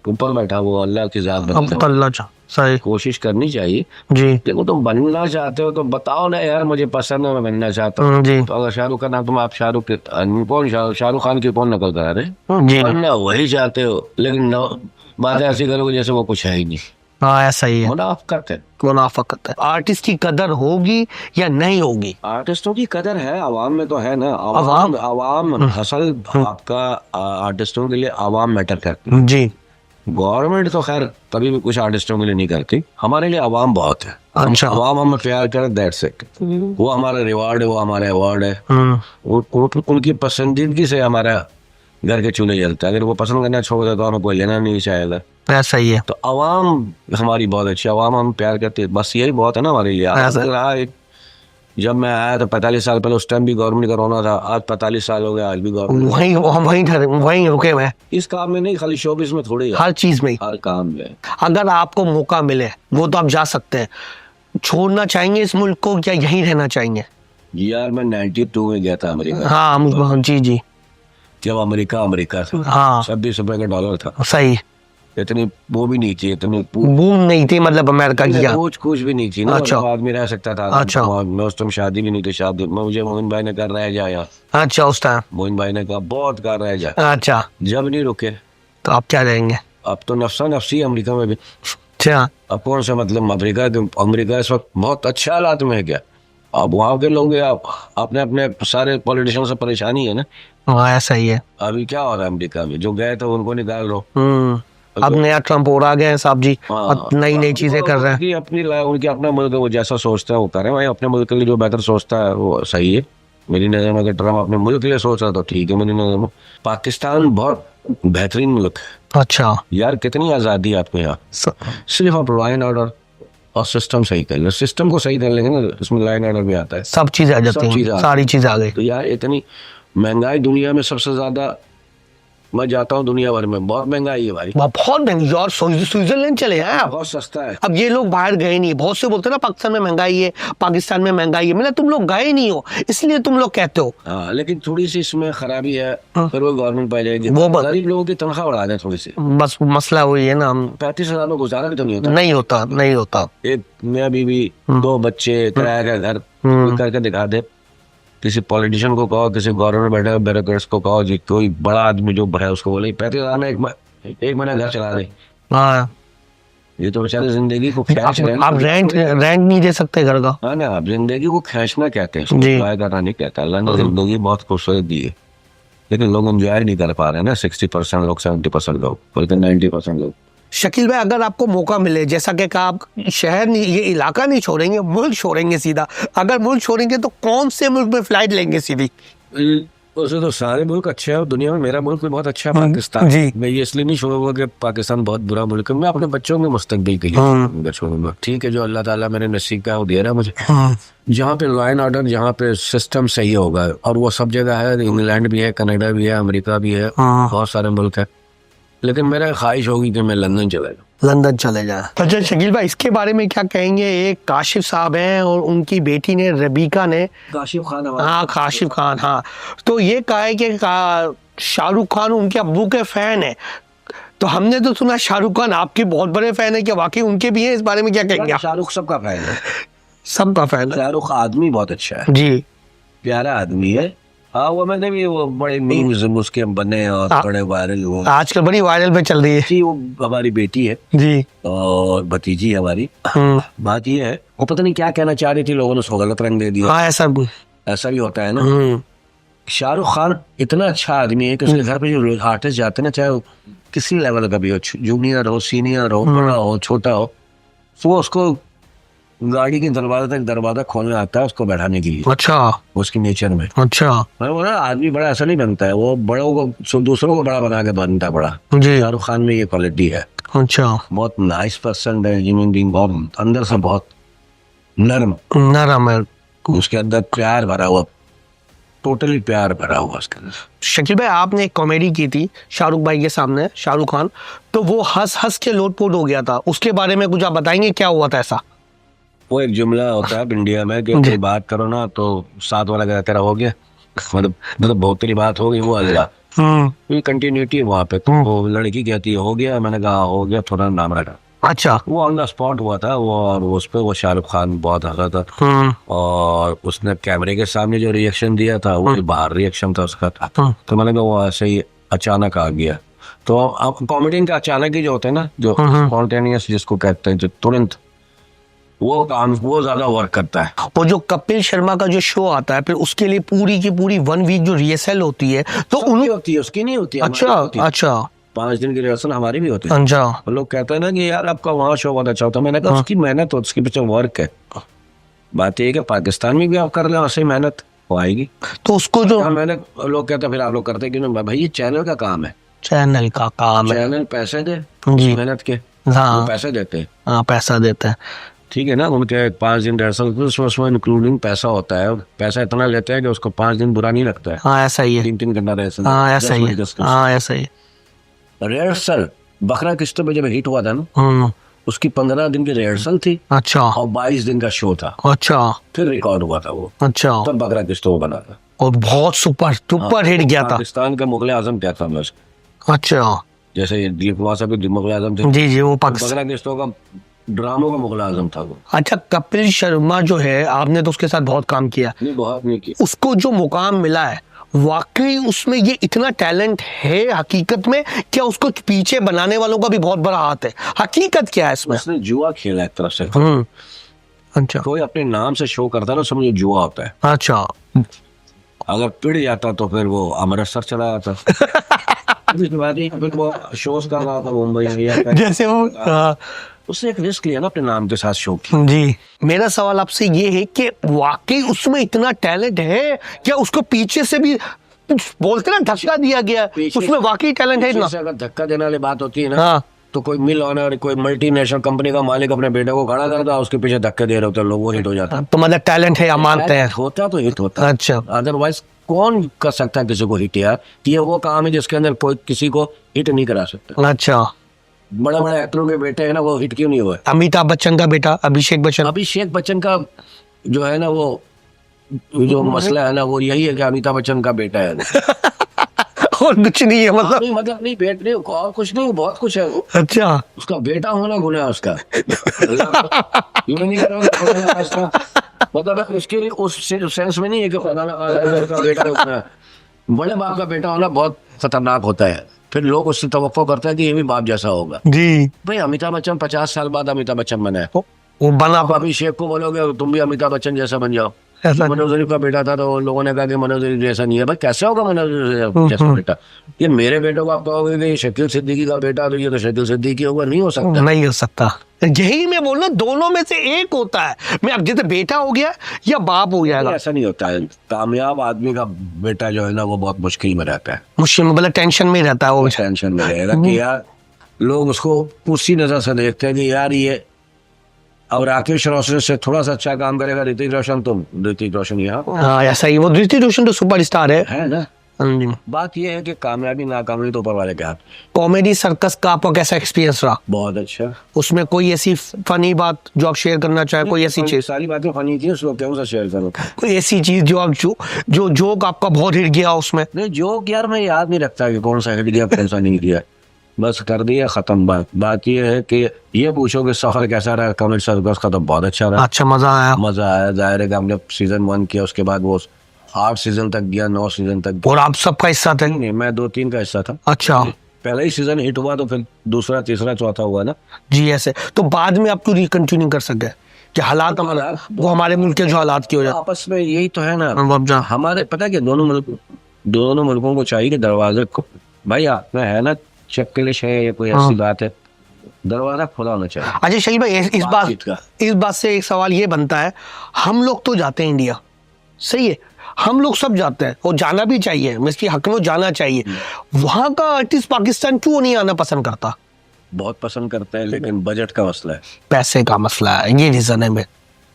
Speaker 2: ऊपर बैठा वो अल्लाह की जात
Speaker 1: अब
Speaker 2: बनता
Speaker 1: तो
Speaker 2: है।
Speaker 1: अल्लाह सही।
Speaker 2: कोशिश करनी चाहिए।
Speaker 1: जी।
Speaker 2: देखो तुम बनना चाहते हो तो बताओ ना यार, मुझे पसंद है, मैं बनना चाहता हूँ।
Speaker 1: जी।
Speaker 2: तो अगर शाहरुख का नाम तुम आप शाहरुख खान की कौन नकल करा रहे?
Speaker 1: जी।
Speaker 2: बनना वही चाहते हो, लेकिन बातें ऐसी करोगे जैसे वो कुछ है ही नहीं।
Speaker 1: हाँ ऐसा ही है,
Speaker 2: मुनाफिकत है।
Speaker 1: मुनाफिकत है। आर्टिस्ट की कदर होगी या नहीं होगी?
Speaker 2: आर्टिस्टों की कदर है, आवाम में तो है ना।
Speaker 1: आवाम?
Speaker 2: आवाम असल आपका आर्टिस्टों के लिए आवाम मैटर करती है।
Speaker 1: जी।
Speaker 2: गवर्नमेंट तो खैर कभी भी कुछ आर्टिस्टों के लिए नहीं करती, हमारे लिए आवाम बहुत है।
Speaker 1: अच्छा।
Speaker 2: आवाम हमें प्यार करे, दैट्स इट। वो हमारा रिवार्ड है, वो हमारा अवार्ड है। उनकी पसंदीदगी से हमारा घर के चूल्हे जलता है। अगर वो पसंद करना छोड़ दे तो हमें कोई लेना नहीं चाहेगा।
Speaker 1: ऐसा ही है।
Speaker 2: तो आवाम हमारी बहुत अच्छी, आवाम हम प्यार करते हैं, बस यही बहुत है ना हमारे लिए। जब मैं आया तो 45 साल पहले, उस टाइम भी गवर्नमेंट का रोना था। आज 45 साल हो गए, आज भी गवर्नमेंट।
Speaker 1: वहीं रुके हुए हैं।
Speaker 2: इस काम में नहीं, खाली शोबिस में थोड़ी है,
Speaker 1: हर चीज में,
Speaker 2: हर काम में।
Speaker 1: अगर आपको मौका मिले वो तो आप जा सकते हैं। छोड़ना चाहेंगे इस मुल्क को या यहीं रहना चाहेंगे?
Speaker 2: यार मैं 92 में गया था अमेरिका।
Speaker 1: हाँ जी।
Speaker 2: जब अमेरिका था,
Speaker 1: हाँ
Speaker 2: 26 रुपए का डॉलर था।
Speaker 1: सही।
Speaker 2: इतनी वो भी नहीं थी, इतनी
Speaker 1: बूम नहीं थी, मतलब अमेरिका की क्या?
Speaker 2: कुछ भी नहीं थी ना।
Speaker 1: अच्छा।
Speaker 2: आदमी रह सकता था।
Speaker 1: अच्छा।
Speaker 2: मैं उस टाइम शादी भी नहीं थी, शादी मुझे मोहन भाई ने कर रहा है जाया।
Speaker 1: अच्छा, उस टाइम
Speaker 2: मोहन भाई ने कहा बहुत कर रहा है जा।
Speaker 1: अच्छा,
Speaker 2: जब नहीं रुके
Speaker 1: तो आप क्या रहेंगे?
Speaker 2: अब तो नफसा नफसी अमेरिका में भी।
Speaker 1: अच्छा।
Speaker 2: अब कौन सा मतलब अमेरिका इस वक्त बहुत अच्छा हालात में है क्या? अब वहाँ के लोग अपने अपने सारे पॉलिटिशियन से परेशानी है ना।
Speaker 1: हाँ ऐसा ही है।
Speaker 2: अभी क्या हो रहा है अमेरिका में, जो गए थे उनको निकाल लो।
Speaker 1: अब नया ट्रम्प और आ गया है साहब जी, नई चीजें कर रहे हैं।
Speaker 2: उनकी अपना मुल्क है, वो जैसा सोचता है वो करे भाई। अपने मुल्क के लिए जो बेहतर सोचता है वो सही है मेरी नजर में। अगर ट्रम्प अपने मुल्क के लिए सोच रहा तो ठीक है मेरी नजर में। पाकिस्तान बहुत बेहतरीन मुल्क है।
Speaker 1: अच्छा
Speaker 2: यार कितनी आजादी है आपको यहाँ। सिर्फ आप लॉ एंड ऑर्डर और सिस्टम सही कर लो, सिस्टम को सही कर लेंगे ना, इसमें लॉ एंड ऑर्डर भी आता है,
Speaker 1: सब चीजें आ जाती हैं, सारी चीजें आ गई।
Speaker 2: तो यार इतनी महंगाई दुनिया में सबसे ज्यादा, मैं जाता हूँ दुनिया भर में, बहुत महंगाई है भाई।
Speaker 1: बहुत महंगी। और स्विट्जरलैंड चले हैं आप,
Speaker 2: बहुत सस्ता है।
Speaker 1: अब ये लोग बाहर गए नहीं। बहुत से बोलते हैं ना पाकिस्तान में महंगाई है, पाकिस्तान में महंगाई है। मतलब तुम लोग गए नहीं हो इसलिए तुम लोग कहते हो।
Speaker 2: हाँ लेकिन थोड़ी सी इसमें खराबी है, फिर वो गवर्नमेंट पाई जाएगी।
Speaker 1: वो
Speaker 2: गरीब लोगों की तनख्वाह बढ़ा दें थोड़ी सी,
Speaker 1: बस मसला वही है ना।
Speaker 2: 35,000 में गुजारा भी तो नहीं होता।
Speaker 1: नहीं होता।
Speaker 2: एक मियाँ बीवी, 2 बच्चे, किराया का घर, करके दिखा दे। किसी पॉलिटिशियन को कहो, किसी गवर्नमेंट बैठे ब्यूरोक्रेट्स को कहो, जी कोई बड़ा आदमी जो है उसको बोले 35,000 में एक महीना घर चला दे।
Speaker 1: हाँ
Speaker 2: ये तो बेचारे जिंदगी को खींच रहे हैं।
Speaker 1: आप रेंट नहीं दे सकते घर का।
Speaker 2: हाँ ना, आप जिंदगी को खींचना कहते हैं, एंजॉय करना नहीं कहता। अल्लाह ने जिंदगी बहुत खूबसूरत दी है, लेकिन लोग एंजॉय नहीं कर पा रहे हैं ना। 60% लोग, 70% लोग, बल्कि 90% लोग।
Speaker 1: शकील भाई, अगर आपको मौका मिले, जैसा कि आप शहर नहीं, ये इलाका नहीं छोड़ेंगे, मुल्क छोड़ेंगे सीधा, अगर मुल्क छोड़ेंगे तो कौन से मुल्क में फ्लाइट लेंगे सीधी?
Speaker 2: वैसे तो सारे मुल्क अच्छे हैं दुनिया में, मेरा मुल्क भी बहुत अच्छा है पाकिस्तान
Speaker 1: जी।
Speaker 2: मैं ये इसलिए नहीं छोड़ूंगा कि पाकिस्तान बहुत बुरा मुल्क है। मैं अपने बच्चों के मुस्तकबिल के लिए छोड़ूंगा। ठीक है, जो अल्लाह ताला मेरे नसीब का वो दे रहा है मुझे, जहाँ पे लॉ एंड ऑर्डर, जहाँ पे सिस्टम सही होगा, और वो सब जगह है। इंग्लैंड भी है, कनाडा भी है, अमेरिका भी है, बहुत सारे मुल्क है। लेकिन मेरा ख्वाहिश होगी कि मैं लंदन चला जाऊँ।
Speaker 1: लंदन चले जाए। अच्छा शकील भाई, इसके बारे में क्या कहेंगे? एक काशिफ साहब हैं और उनकी बेटी ने, रबीका ने,
Speaker 3: काशिफ खान
Speaker 1: हाँ काशिफ खान, हाँ, तो ये कहा है कि शाहरुख खान उनके अब्बू के फैन है। तो हमने तो सुना शाहरुख खान आपके बहुत बड़े फैन है, क्या वाकई उनके भी हैं? इस बारे में क्या कहेंगे आप?
Speaker 3: शाहरुख सबका फैन है।
Speaker 1: सबका फैन है
Speaker 3: शाहरुख आदमी बहुत अच्छा है,
Speaker 1: जी।
Speaker 3: प्यारा आदमी है। हाँ, वो मैंने भी वो बड़े मीम्स उसके बने और बड़े वायरल हुए।
Speaker 1: आजकल बड़ी वायरल पे चल रही है
Speaker 3: जी, वो हमारी बेटी है
Speaker 1: जी।
Speaker 3: और भतीजी है हमारी। बात ये है, वो पता नहीं क्या कहना चाह रही थी, लोगों ने उसको गलत रंग दे दिया।
Speaker 1: हाँ ऐसा
Speaker 3: ऐसा भी होता है ना। शाहरुख खान इतना अच्छा आदमी है कि उसके घर पे जो आर्टिस्ट जाते हैं ना, चाहे वो किसी लेवल का भी हो, जूनियर हो, सीनियर हो, बड़ा हो, छोटा हो, तो वो उसको गाड़ी के दरवाजा खोलने आता है उसको बैठाने के लिए।
Speaker 1: अच्छा
Speaker 3: उसकी नेचर में
Speaker 1: अच्छा
Speaker 3: वो ना आदमी बड़ा ऐसा नहीं बनता है, वो बड़ों को दूसरों को बड़ा बना के बनता है बड़ा।
Speaker 1: जी।
Speaker 3: शाहरुख खान में ये क्वालिटी है।
Speaker 1: अच्छा,
Speaker 3: बहुत नाइस पर्सन है, ह्यूमन बीइंग, बहुत अंदर से बहुत नरम।
Speaker 1: नरम है।
Speaker 3: उसके अंदर प्यार भरा हुआ, टोटली प्यार भरा हुआ उसके अंदर।
Speaker 1: शकील भाई, आपने एक कॉमेडी की थी शाहरुख भाई के सामने, शाहरुख खान, तो वो हंस हंस के लोटपोट हो गया था, उसके बारे में कुछ आप बताएंगे, क्या हुआ था ऐसा?
Speaker 3: वो एक जुमला होता है इंडिया में कि कोई बात करो ना तो साथ वाला कहता तेरा हो गया, मतलब बहुत तेरी बात हो गई, वो अल्लाह कंटिन्यूटी है वहाँ पे। तो वो लड़की कहती है हो गया, मैंने कहा हो गया, थोड़ा नाम रखा।
Speaker 1: अच्छा।
Speaker 3: वो ऑन द स्पॉट हुआ था वो, और उस पे वो शाहरुख खान बहुत हंसा था। और उसने कैमरे के सामने जो रिएक्शन दिया था वो बाहर रिएक्शन था उसका था। तो मैंने कहा वो ऐसे ही अचानक आ गया। तो अब कॉमेडियन का अचानक ही जो होता है ना, जो स्पॉन्टेनियस जिसको कहते हैं, जो तुरंत वो काम वो ज्यादा वर्क करता है।
Speaker 1: वो जो कपिल शर्मा का जो शो आता है, फिर उसके लिए पूरी की पूरी 1 वीक जो रिहर्सल होती है, तो उन
Speaker 3: होती है, उसकी नहीं होती है।
Speaker 1: अच्छा अच्छा
Speaker 3: 5 दिन की रिहर्सल हमारी भी होती है।
Speaker 1: अच्छा।
Speaker 3: लोग कहते हैं ना कि यार आपका वहाँ शो बहुत अच्छा होता है, मैंने कहा उसकी मेहनत, उसके पीछे वर्क है। बात ये है कि पाकिस्तान में भी आप कर रहे हो ऐसे मेहनत, वो आएगी।
Speaker 1: तो उसको जो
Speaker 3: मैंने, लोग कहते हैं फिर आप लोग करते क्यों नहीं? भाई ये चैनल का काम है,
Speaker 1: चैनल का काम है,
Speaker 3: चैनल पैसे दे
Speaker 1: जी।
Speaker 3: मेहनत के,
Speaker 1: हाँ
Speaker 3: वो पैसे देते हैं,
Speaker 1: हाँ पैसा देते हैं,
Speaker 3: ठीक है ना। उनके 5 दिन रिहर्सल उसमें इंक्लूडिंग पैसा होता है, पैसा इतना लेते हैं कि उसको 5 दिन बुरा नहीं लगता है।
Speaker 1: हाँ ऐसा ही है,
Speaker 3: 3 घंटा रिहर्सल,
Speaker 1: हाँ ऐसा ही है, हाँ ऐसा ही।
Speaker 3: रिहर्सल बकरा किस्तों पे जब हिट हुआ था ना, उसकी 15 दिन की रिहर्सल थी।
Speaker 1: अच्छा।
Speaker 3: और 22 दिन का शो था।
Speaker 1: अच्छा।
Speaker 3: फिर रिकॉर्ड हुआ था वो।
Speaker 1: अच्छा।
Speaker 3: तब बकरा किस्तों बना था
Speaker 1: और बहुत सुपर हिट गया था।
Speaker 3: पाकिस्तान का मुगल आजम क्या था मैं
Speaker 1: अच्छा।
Speaker 3: जैसे दिलीप कुमार साहब के मुगल आजम थे,
Speaker 1: जी जी, वो पाकिस्तान।
Speaker 3: बकरा किस्तों का ड्रामों का मुगल आजम था वो।
Speaker 1: अच्छा, कपिल शर्मा जो है, आपने तो उसके साथ बहुत काम किया,
Speaker 3: नहीं बहुत नहीं किया।
Speaker 1: उसको जो मुकाम मिला है, वाकई उसमें ये इतना टैलेंट है हकीकत में, क्या उसको पीछे बनाने वालों का भी बहुत बड़ा हाथ है? हकीकत क्या है इसमें?
Speaker 3: उसने जुआ खेला एक तरफ से।
Speaker 1: अच्छा।
Speaker 3: कोई अपने नाम से शो करता है ना, समझो जुआ होता है।
Speaker 1: अच्छा।
Speaker 3: अगर पिड़ जाता तो फिर वो अमृतसर चला जाता। फिर वो शोज कर रहा था मुंबई में,
Speaker 1: जैसे वो
Speaker 3: उसने एक रिस्क लिया ना अपने नाम के साथ शो की।
Speaker 1: जी। मेरा सवाल आपसे ये है कि वाकई उसमें इतना टैलेंट है, क्या उसको पीछे से भी बोलते ना धक्का दिया गया, उसमें वाकई टैलेंट है इतना?
Speaker 3: अगर धक्का देने वाली बात होती है ना,
Speaker 1: हाँ।
Speaker 3: तो कोई मिल ऑनर, कोई मल्टीनेशनल कंपनी का मालिक अपने बेटे को खड़ा करता, उसके पीछे धक्के दे रहे होते लोग, वो हिट हो जाता।
Speaker 1: तो मतलब टैलेंट है, आप मानते हैं?
Speaker 3: होता तो हिट होता।
Speaker 1: अच्छा।
Speaker 3: अदरवाइज कौन कर सकता है किसी को हिट यार? ये वो काम है जिसके अंदर कोई किसी को हिट नहीं करा सकता।
Speaker 1: अच्छा।
Speaker 3: बड़े बड़े एक्टरों के बेटे है ना, वो हिट क्यों नहीं हुए?
Speaker 1: अमिताभ बच्चन का बेटा अभिषेक बच्चन,
Speaker 3: अभिषेक बच्चन का जो है ना, वो जो मसला है ना, वो यही है कि अमिताभ बच्चन का बेटा है।
Speaker 1: और कुछ नहीं है मतलब?
Speaker 3: नहीं मतलब नहीं, बेट नहीं, और कुछ नहीं, बहुत कुछ है।
Speaker 1: अच्छा।
Speaker 3: उसका बेटा होना गुनाह है उसका। ये नहीं करोगे उसका मतलब उसके लिए उस सेंस में नहीं है कि खुदा का बेटा होना है। बड़े बाप का बेटा होना बहुत खतरनाक होता है। फिर लोग उससे तवक्को करते हैं कि ये भी बाप जैसा होगा।
Speaker 1: जी।
Speaker 3: भाई अमिताभ बच्चन 50 साल बाद अमिताभ बच्चन बना है।
Speaker 1: वो बना।
Speaker 3: आप अभिषेक को बोलोगे तुम भी अमिताभ बच्चन जैसा बन जाओ। मनोज शरीफ का बेटा था तो लोगों ने कहा कि मनोज शरीफ जैसा नहीं है। भाई कैसे होगा मनोज जैसा बेटा? ये मेरे बेटे को आप कहोगे कि शकील सिद्दीकी का बेटा, तो ये तो शकील सिद्दीकी होगा, नहीं हो सकता।
Speaker 1: नहीं हो सकता। यही मैं बोल रहा हूँ, दोनों में से एक होता है। मैं अब जैसे बेटा हो गया या बाप हो जाएगा,
Speaker 3: ऐसा नहीं होता है। कामयाब आदमी का बेटा जो है ना, वो बहुत मुश्किल में रहता है,
Speaker 1: मुश्किल में मतलब टेंशन में रहता है वो।
Speaker 3: टेंशन में रहेगा कि यार लोग उसको उसी नजर से देखते हैं कि यार ये, और राकेश रोशन से थोड़ा सा अच्छा काम करेगा ऋतिक रोशन, तुम ऋतिक रोशन यहाँ
Speaker 1: हाँ ऐसा ही, वो ऋतिक रोशन तो सुपरस्टार है
Speaker 3: है ना।
Speaker 1: जी।
Speaker 3: बात ये है कि कामयाबी नाकामयाबी तो ऊपर वाले के हाथ।
Speaker 1: कॉमेडी सर्कस का आपका कैसा एक्सपीरियंस रहा?
Speaker 3: बहुत अच्छा।
Speaker 1: उसमें कोई ऐसी फनी बात जो आप शेयर करना चाहे, कोई ऐसी चीज,
Speaker 3: सारी बातें फनी थी, उसको क्यों सा शेयर करूं?
Speaker 1: कोई ऐसी चीज जो आप जो जोक आपका बहुत हिट गया उसमें?
Speaker 3: नहीं, जोक यार मैं याद नहीं रखता कि कौन सा हिट गया कौन सा नहीं गया, बस कर दिया खत्म। बात ये है कि ये पूछो कि सफर कैसा रहा कॉमेडी सर्कस का, तो बहुत अच्छा रहा।
Speaker 1: अच्छा, मजा आया?
Speaker 3: मजा आया। जाहिर है कि हमने सीजन 1 किया, उसके बाद वो 8 सीजन तक गया, 9 सीजन तक गया।
Speaker 1: और आप सबका हिस्सा थे?
Speaker 3: नहीं, मैं 2-3 का हिस्सा था।
Speaker 1: अच्छा
Speaker 3: पहला ही सीजन हिट हुआ तो फिर दूसरा, तीसरा, चौथा हुआ ना।
Speaker 1: जी। ऐसे तो बाद में आप क्यों रिकंटिन्यू कर सके कि हालात हमारा वो हमारे मुल्क के जो हालात की वजह?
Speaker 3: आपस में यही तो है ना
Speaker 1: मुआवजा।
Speaker 3: हमारे, पता है कि दोनों मुल्कों को चाहिए कि दरवाजे को, भाई आप में है ना चक्कलिश है या कोई ऐसी बात है, दरवाजा खुला होना चाहिए।
Speaker 1: अच्छा शकील भाई,
Speaker 3: बातचीत का।
Speaker 1: इस बात से एक सवाल ये बनता है, हम लोग तो जाते हैं इंडिया, सही है, हम लोग सब जाते हैं और जाना भी चाहिए, इसके हक में जाना चाहिए। वहां का आर्टिस्ट पाकिस्तान क्यों नहीं आना पसंद करता?
Speaker 3: बहुत पसंद करते हैं, लेकिन बजट का मसला है।
Speaker 1: पैसे का मसला है, ये रीजन है मेरे।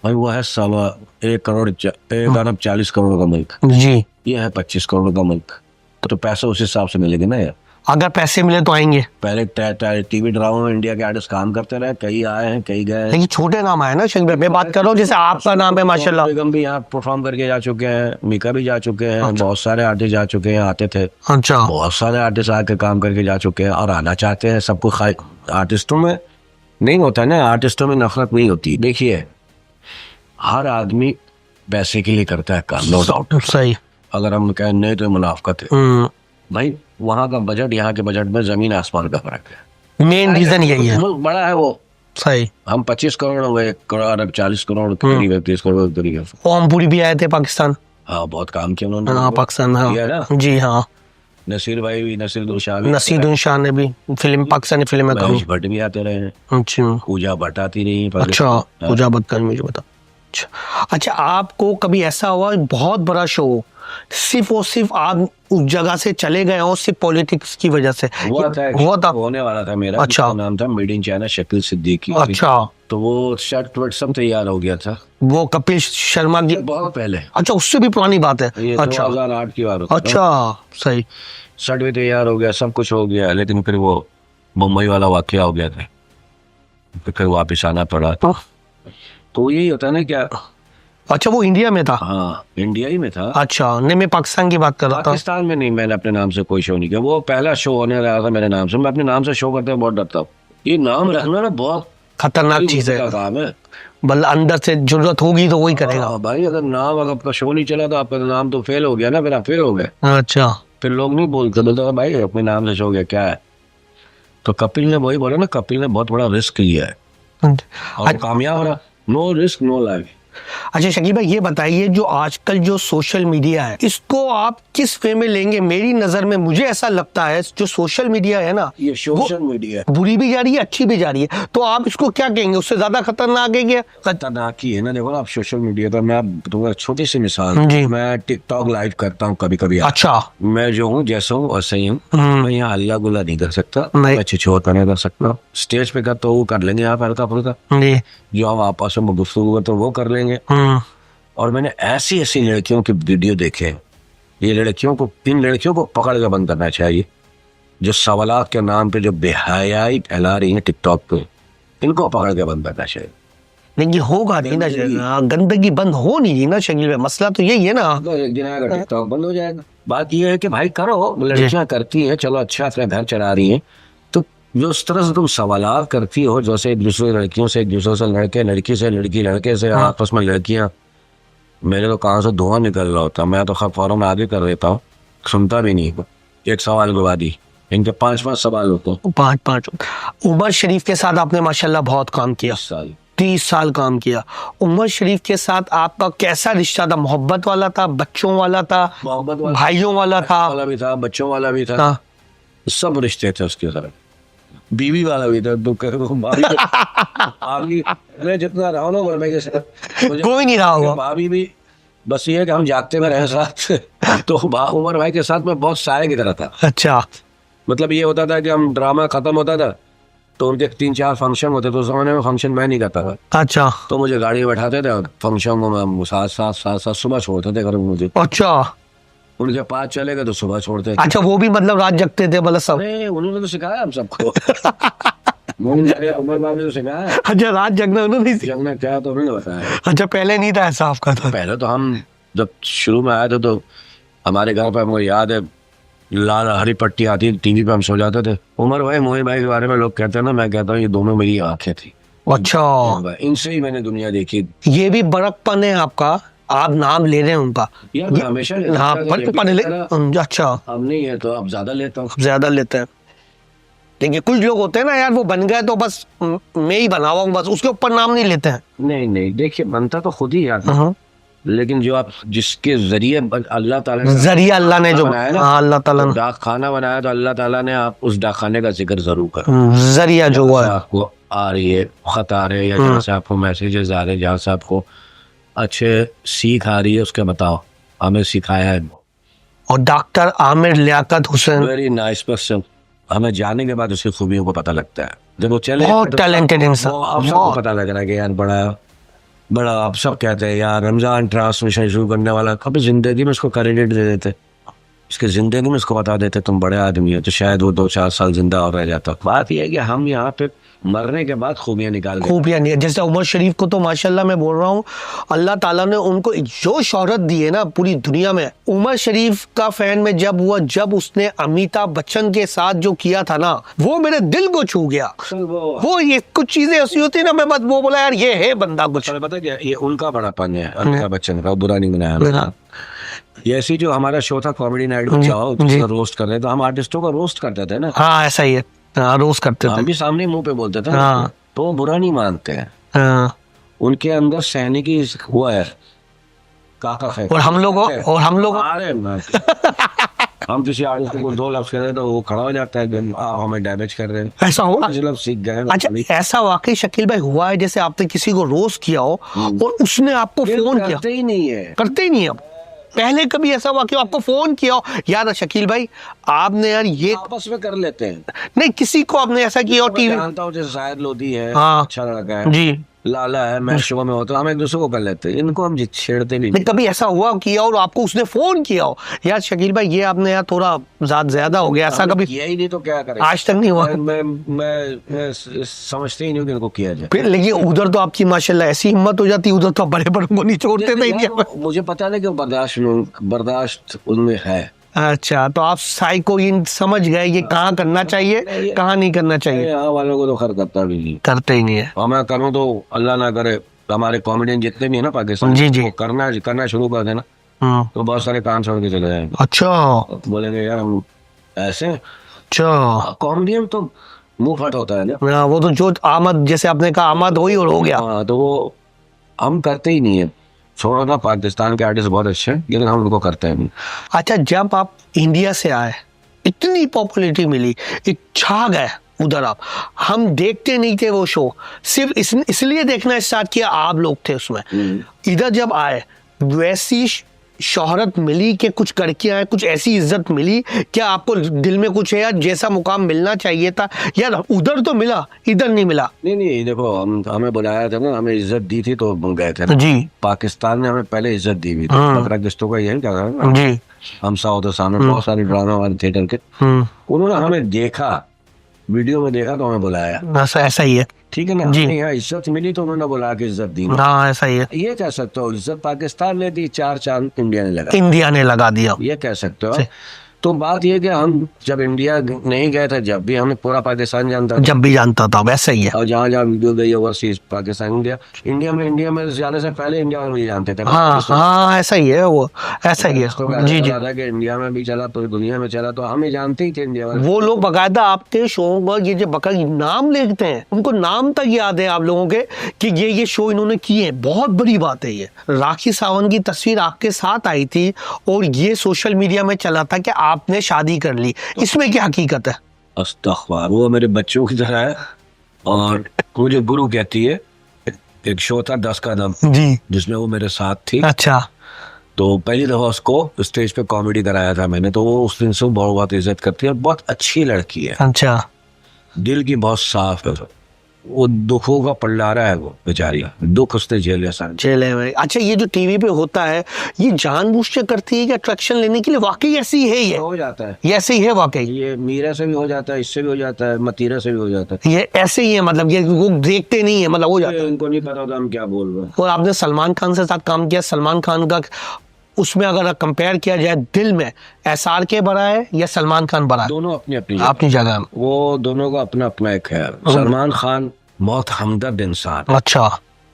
Speaker 3: भाई वो है 1 अरब 40 करोड़ का मुल्क,
Speaker 1: जी।
Speaker 3: ये है 25 करोड़ का मुल्क, तो पैसे उस हिसाब से मिलेंगे ना यार।
Speaker 1: अगर पैसे मिले तो आएंगे।
Speaker 3: पहले टीवी ड्रामा में इंडिया के आर्टिस्ट काम करते रहे, कई आए हैं कई गए हैं।
Speaker 1: लेकिन छोटे नाम आए ना शकील भाई, मैं बात कर रहा हूँ जैसे आपका नाम है माशाल्लाह।
Speaker 3: बेगम भी यहाँ परफॉर्म करके जा चुके हैं, मीका भी जा चुके हैं, बहुत सारे आर्टिस्ट जा चुके हैं, आते थे।
Speaker 1: अच्छा।
Speaker 3: बहुत सारे आर्टिस्ट आके काम करके जा चुके हैं और आना चाहते हैं। सबको आर्टिस्टों में नहीं होता है ना, आर्टिस्टों में नफरत नहीं होती। देखिए हर आदमी पैसे के लिए करता है काम, नो डाउट।
Speaker 1: सही।
Speaker 3: अगर हम कहें नहीं तो मुनाफकत है। भाई वहाँ का बजट यहाँ के बजट में जमीन आसमान का फर्क है।
Speaker 1: मेन रीजन यही है।
Speaker 3: मुल्क बड़ा है वो।
Speaker 1: सही।
Speaker 3: हम 25 करोड़ हो गए, 1 अरब 40 करोड़ करीब, 30 करोड़ करीब।
Speaker 1: ओमपुरी भी आए थे पाकिस्तान।
Speaker 3: हाँ बहुत काम किया उन्होंने।
Speaker 1: हाँ पाकिस्तान, हाँ
Speaker 3: किया ना।
Speaker 1: जी हाँ।
Speaker 3: नसीर भाई भी, नसीरुद्दीन शाह भी,
Speaker 1: नसीरुद्दीन शाह ने भी फिल्म, पाकिस्तानी फिल्म में
Speaker 3: महेश भट्ट भी आते रहे हैं।
Speaker 1: अच्छा।
Speaker 3: पूजा भट्ट आती रही।
Speaker 1: अच्छा, पूजा भट्ट का मुझे बता। अच्छा, आपको कभी ऐसा हुआ बहुत बड़ा शो हो, सिर्फ और सिर्फ आप उस जगह से चले गए हो सिर्फ पॉलिटिक्स की वजह से?
Speaker 3: हुआ था, होने वाला था मेरा।
Speaker 1: अच्छा।
Speaker 3: नाम था made in China, Shakeel Siddiqui.
Speaker 1: अच्छा।
Speaker 3: तो वो शर्ट वर्ट सब तैयार हो गया था,
Speaker 1: वो कपिल शर्मा की?
Speaker 3: बहुत पहले।
Speaker 1: अच्छा, उससे भी पुरानी बात है।
Speaker 3: ये
Speaker 1: अच्छा
Speaker 3: 2008 की बात होती है।
Speaker 1: अच्छा सही।
Speaker 3: शर्ट भी तैयार हो गया, सब कुछ हो गया, लेकिन फिर वो मुंबई वाला वाकया हो गया था, फिर वापिस आना पड़ा। तो यही होता है ना क्या।
Speaker 1: अच्छा, वो इंडिया में था?
Speaker 3: हाँ इंडिया ही में था।
Speaker 1: अच्छा, नहीं मैं पाकिस्तान की बात कर रहा था।
Speaker 3: पाकिस्तान में नहीं, मैंने अपने नाम से कोई शो नहीं किया। वो पहला शो होने रहा था मेरे नाम से। मैं अपने नाम से शो करते हुए बहुत डरता हूँ। ये नाम रखना ना बहुत
Speaker 1: खतरनाक चीज है,
Speaker 3: काम है।
Speaker 1: बल्कि अंदर से जरूरत होगी तो वही करेगा।
Speaker 3: हाँ भाई, अगर नाम, अगर आपका शो नहीं चला तो आपका नाम तो फेल हो गया ना, फिर आप फेल हो गए।
Speaker 1: अच्छा।
Speaker 3: फिर लोग नहीं बोलते भाई अपने नाम से शो गया क्या है। तो कपिल ने वही बोला ना, कपिल ने बहुत बड़ा रिस्क लिया है और कामयाब रहा। No risk no life.
Speaker 1: अच्छा शकील भाई, ये बताइए जो आजकल जो सोशल मीडिया है, इसको आप किस वे में लेंगे? मेरी नजर में मुझे ऐसा लगता है जो सोशल मीडिया है ना,
Speaker 3: ये सोशल मीडिया
Speaker 1: बुरी भी जा रही है, अच्छी भी जा रही है, तो आप इसको क्या कहेंगे? उससे ज्यादा खतरनाक है क्या?
Speaker 3: खतरनाक ही है ना। देखो आप सोशल मीडिया पर, मैं तुम्हें छोटी सी मिसाल, मैं टिकटॉक लाइव करता हूँ कभी कभी।
Speaker 1: अच्छा।
Speaker 3: मैं जो हूँ जैसा हूँ वैसे ही हूँ। मैं यहाँ अल्लाह गुल्ला नहीं कर सकता,
Speaker 1: नहीं।
Speaker 3: मैं छिछोर नहीं कर सकता। स्टेज पे कर तो वो कर लेंगे आप हल्का फुल्का, जो हम आपस में गुफ्तगू तो वो कर लेंगे। और मैंने ऐसी ऐसी लड़कियों की वीडियो देखे, ये लड़कियों को, इन लड़कियों को पकड़ के बंद करना चाहिए जो सवालात के नाम पे जो बेहयाई फैला रही है टिकटॉक पे, इनको पकड़ के बंद करना चाहिए।
Speaker 1: लेकिन होगा नहीं ना, गंदगी बंद हो नहीं ना शकील भाई, मसला तो यही है ना।
Speaker 3: तो एक दिन आएगा टिकटॉक बंद हो जाएगा। बात ये है कि भाई करो, लड़कियां करती हैं, चलो अच्छा अपना घर चला रही हैं, तो जो उस तरह से तुम सवालात करती हो, जैसे एक दूसरे लड़कियों से, एक दूसरे से लड़के, लड़की से लड़की, लड़के से आपस में लड़कियां, मेरे तो कहाँ से धुआं निकल रहा होता। मैं तो खैर फौरन आगे कर देता हूँ, सुनता भी नहीं। एक सवाल के बाद ही इनके 5-5 सवाल होते हैं।
Speaker 1: 5-5। उमर शरीफ के साथ आपने माशाल्लाह बहुत काम किया। 30 साल काम किया। उमर शरीफ के साथ आपका कैसा रिश्ता था? मोहब्बत वाला था, बच्चों वाला था,
Speaker 3: मोहब्बत वाला,
Speaker 1: भाइयों वाला था?
Speaker 3: वाला भी था, बच्चों वाला भी था, सब रिश्ते थे उसके साथ। बीवी वाला भी था। मैं जितना रहा हूँ ना उमर भाई के साथ,
Speaker 1: कोई नहीं रहा होगा।
Speaker 3: भाभी भी, बस ये है कि हम जागते में रहे साथ। तो उमर भाई के साथ मैं बहुत साये की तरह था।
Speaker 1: अच्छा।
Speaker 3: मतलब ये होता था कि हम ड्रामा खत्म होता था तो उनके 3-4 फंक्शन होते, तो उस जमाने में फंक्शन मैं नहीं करता था।
Speaker 1: अच्छा।
Speaker 3: तो मुझे गाड़ी में बैठाते थे और फंक्शन को मैं साथ सुबह छोड़ते थे घर मुझे।
Speaker 1: अच्छा।
Speaker 3: उनके पास चले गए तो सुबह छोड़ते थे।
Speaker 1: अच्छा, वो भी मतलब रात जगते थे मतलब सब?
Speaker 3: अरे उन्होंने तो सिखाया हम सबको। उमर बाबू ने तो सिखाया
Speaker 1: अच्छा, रात जगना उन्होंने ही
Speaker 3: जंगना क्या, तो उन्होंने बताया।
Speaker 1: अच्छा, पहले नहीं था ऐसा आपका तो?
Speaker 3: पहले तो हम जब शुरू में आए थे तो हमारे घर पर मुझे याद है लाल हरी पट्टी आती टीवी पे, हम सो जाते थे। उमर भाई मोहित भाई के बारे में लोग कहते हैं ना, मैं कहता हूँ ये दोनों मेरी आंखें थी।
Speaker 1: अच्छा,
Speaker 3: इनसे ही मैंने दुनिया देखी।
Speaker 1: ये भी बड़कपन है आपका, आप नाम ले रहे हैं उनका।
Speaker 3: यार मैं हमेशा लेता
Speaker 1: हाँ,
Speaker 3: था,
Speaker 1: पर
Speaker 3: लेकिन
Speaker 1: पहले
Speaker 3: मेरा
Speaker 1: अच्छा,
Speaker 3: अब नहीं है तो अब ज्यादा लेता हूँ।
Speaker 1: ज्यादा लेते हैं। देखिए कुछ लोग होते हैं ना यार, वो बन गए तो बस मैं ही बना हुआ हूँ, बस उसके ऊपर नाम नहीं लेते हैं।
Speaker 3: नहीं नहीं, देखिए बनता तो खुद ही यार,
Speaker 1: हाँ।
Speaker 3: लेकिन जो आप जिसके जरिए अल्लाह ताला ने
Speaker 1: जरिया अल्लाह ने जो
Speaker 3: बनाया ना,
Speaker 1: हाँ, अल्लाह ताला ने
Speaker 3: डाक खाना बनाया तो अल्लाह ताला ने आप उस डाक खाने का जिक्र जरूर करो।
Speaker 1: जरिया जो हुआ है।
Speaker 3: आपको आ रही है खत आ रहे हैं या जहाँ से आपको मैसेजेस आ रहे हैं, जहाँ से आपको अच्छे सीख आ रही है, उसके बताओ हमें सिखाया है।
Speaker 1: और doctor Aamir Liaquat Hussain,
Speaker 3: very nice person. हमें जाने के बाद उसकी खूबियों को पता लगता है। जब वो चले
Speaker 1: बहुत
Speaker 3: तो
Speaker 1: टैलेंटेड इंसान,
Speaker 3: अब सबको पता लग रहा है कि यार बड़ा बड़ा, आप सब कहते हैं यार रमजान ट्रांसमिशन शुरू करने वाला, कभी जिंदगी में उसको क्रेडिट दे देते, इसके जिंदगी में इसको बता देते तुम बड़े आदमी हो, तो शायद वो 2-4 साल जिंदा और रह जाता। बात यह है कि हम यहाँ पे मरने के बाद खूबियां निकाल देते।
Speaker 1: खूबियां नहीं है। जैसे उमर शरीफ को तो माशाल्लाह मैं बोल रहा हूँ, अल्लाह ताला ने उनको जो शोहरत दी है ना पूरी दुनिया में। उमर शरीफ का फैन में जब हुआ, जब उसने अमिताभ बच्चन के साथ जो किया था ना, वो मेरे दिल को छू गया। वो ये कुछ चीजें ऐसी होती है ना, मैं बस वो बोला यार ये है बंदा कुछ।
Speaker 3: पता क्या, ये उनका बड़ापन है अमिताभ बच्चन का, बुरा नहीं बनाया। ये ऐसी जो हमारा शो था कॉमेडी नाइट में जाओ, जिसका रोस्ट कर रहे तो हम आर्टिस्टों को रोस्ट करते थे ना।
Speaker 1: हाँ ऐसा ही है, हाँ, रोज करते थे।
Speaker 3: हम भी सामने मुंह पे बोलते थे।
Speaker 1: हाँ।
Speaker 3: तो वो बुरा नहीं मानते हैं,
Speaker 1: हाँ।
Speaker 3: उनके अंदर सैनिकी हुआ है काका है।
Speaker 1: और हम लोग
Speaker 3: अरे हम किसी आर्टिस्ट को 2 लफ्ज कर रहे तो वो खड़ा हो जाता है, हमें डैमेज कर रहे हैं।
Speaker 1: ऐसा हुआ?
Speaker 3: कुछ लोग सीख गए।
Speaker 1: अच्छा, ऐसा वाकई शकील भाई हुआ है जैसे आपने किसी को रोस्ट किया हो और उसने आपको फोन किया?
Speaker 3: करते ही नहीं है,
Speaker 1: करते ही नहीं है। पहले कभी ऐसा हुआ कि आपको फोन किया हो, यार शकील भाई आपने यार ये,
Speaker 3: आपस में कर लेते हैं।
Speaker 1: नहीं किसी को आपने ऐसा किया हो
Speaker 3: मैं
Speaker 1: टीवी?
Speaker 3: जानता हूँ जैसे शायद लोधी है,
Speaker 1: हाँ।
Speaker 3: अच्छा लड़का है
Speaker 1: जी।
Speaker 3: लाला है, मैं शो में होता हूँ, हम एक दूसरे को कर लेते हैं, इनको हम छेड़ते भी
Speaker 1: नहीं, कभी ऐसा हुआ किया और आपको उसने फोन किया हो, यार शकील भाई ये आपने यार थोड़ा ज्यादा हो गया, ऐसा कभी?
Speaker 3: किया ही नहीं तो क्या करें,
Speaker 1: आज तक नहीं हुआ।
Speaker 3: मैं समझते ही नहीं कि इनको किया जाए।
Speaker 1: फिर लेकिन उधर तो आपकी माशाल्लाह ऐसी हिम्मत हो जाती, उधर तो बड़े बड़ों को नहीं छोड़ते थे इंडिया में।
Speaker 3: मुझे पता नहीं क्यों बर्दाश्त उनमें है।
Speaker 1: अच्छा, तो आप साइको इन समझ गए ये कहाँ करना चाहिए, कहाँ नहीं करना चाहिए।
Speaker 3: यहाँ वालों को तो खैर करता भी नहीं,
Speaker 1: करते ही नहीं है।
Speaker 3: और मैं करूँ तो अल्लाह ना करे हमारे कॉमेडियन जितने भी है ना पाकिस्तान,
Speaker 1: जी, जी।
Speaker 3: वो करना शुरू कर देना तो बहुत सारे काम छोड़ के चले जाएंगे।
Speaker 1: अच्छा।
Speaker 3: बोलेंगे यार हम ऐसे,
Speaker 1: अच्छा,
Speaker 3: कॉमेडियन तो मुंह फट होता है ना।
Speaker 1: वो तो जो आमद, जैसे आपने कहा आमद हुई और हो गया।
Speaker 3: हाँ, तो वो हम करते ही नहीं है। छोड़ो ना, पाकिस्तान के आर्टिस्ट बहुत अच्छे हैं लेकिन हम उनको करते हैं नहीं।
Speaker 1: अच्छा, जब आप इंडिया से आए, इतनी पॉपुलैरिटी मिली, छा गए उधर आप, हम देखते नहीं थे वो शो, सिर्फ इसलिए देखना स्टार्ट किया आप लोग थे उसमें। इधर जब आए वैसी शोहरत मिली कि कुछ करके आए, कुछ ऐसी इज्जत मिली, क्या आपको दिल में कुछ है यार जैसा मुकाम मिलना चाहिए था यार, उधर तो मिला इधर नहीं मिला?
Speaker 3: नहीं देखो, हमें बुलाया था ना, हमें इज्जत दी थी तो गए थे ना।
Speaker 1: जी।
Speaker 3: पाकिस्तान ने हमें पहले इज्जत दी हुई थी, बकरा किस्तों का यही क्या था
Speaker 1: जी।
Speaker 3: हम साउथ सामने बहुत सारे ड्रामा वाले थिएटर के, उन्होंने हमें देखा, वीडियो में देखा तो हमें बुलाया।
Speaker 1: ऐसा ही है,
Speaker 3: ठीक है ना
Speaker 1: जी।
Speaker 3: यहाँ इज्जत मिली तो उन्होंने बुला के इज्जत दी।
Speaker 1: हाँ ऐसा ही है।
Speaker 3: ये कह सकते हो इज्जत पाकिस्तान ने दी, 4 चांद इंडिया ने लगा,
Speaker 1: इंडिया ने लगा दिया,
Speaker 3: ये कह सकते हो। तो बात ये कि हम जब इंडिया नहीं गए थे, जब भी हमें पूरा पाकिस्तान जानता था,
Speaker 1: जब भी जानता था, वैसा ही है।
Speaker 3: और जहाँ जहाँ वीडियो गई ओवरसीज पाकिस्तान इंडिया में जाने से पहले इंडिया में भी जानते थे।
Speaker 1: हाँ ऐसा ही है, वो ऐसा ही है। जी जी।
Speaker 3: कि इंडिया में भी चला पूरी दुनिया में चला, तो हमें जानते ही थे इंडिया में।
Speaker 1: वो लोग बकायदा आपके शो पर ये जो बकर नाम लिखते हैं, उनको नाम तक याद है आप लोगों के कि ये शो इन्होंने किए, बहुत बड़ी बात है ये। राखी सावंत की तस्वीर आपके साथ आई थी और ये सोशल मीडिया में चला था कि आपने शादी कर ली, इसमें क्या हकीकत है?
Speaker 3: अस्तगफुर, वो मेरे बच्चों की तरह है और मुझे गुरु कहती है। एक शो था 10 कदम
Speaker 1: जी,
Speaker 3: जिसमें वो मेरे साथ थी।
Speaker 1: अच्छा।
Speaker 3: तो पहली दफा उसको स्टेज पे कॉमेडी कराया था मैंने, तो वो उस दिन से बहुत इज्जत करती है और बहुत अच्छी लड़की है,
Speaker 1: अच्छा।
Speaker 3: दिल की बहुत साफ है। वो दुखों का पल्लारा है, वो बेचारी दुख उसने झेले सारे।
Speaker 1: चले भाई। अच्छा, ये जो टीवी पे होता है, ये जानबूझ के करती है कि अट्रैक्शन लेने के लिए? वाकई ऐसी है ये?
Speaker 3: हो जाता है,
Speaker 1: ये ऐसे ही है वाकई?
Speaker 3: ये मीरा से भी हो जाता है, इससे भी हो जाता है, मतीरा से भी हो जाता है।
Speaker 1: ये ऐसे ही है मतलब? ये वो देखते नहीं है मतलब हो जाता है?
Speaker 3: उनको नहीं पता होता हम क्या बोल रहे हैं।
Speaker 1: और आपने सलमान खान से साथ काम किया, सलमान खान का उसमें अगर कंपेयर किया जाए दिल में, SRK बड़ा है या सलमान खान बड़ा है?
Speaker 3: दोनों अपनी अपनी
Speaker 1: अपनी जगह।
Speaker 3: वो दोनों का अपना अपना एक है। सलमान खान बहुत हमदर्द इंसान,
Speaker 1: अच्छा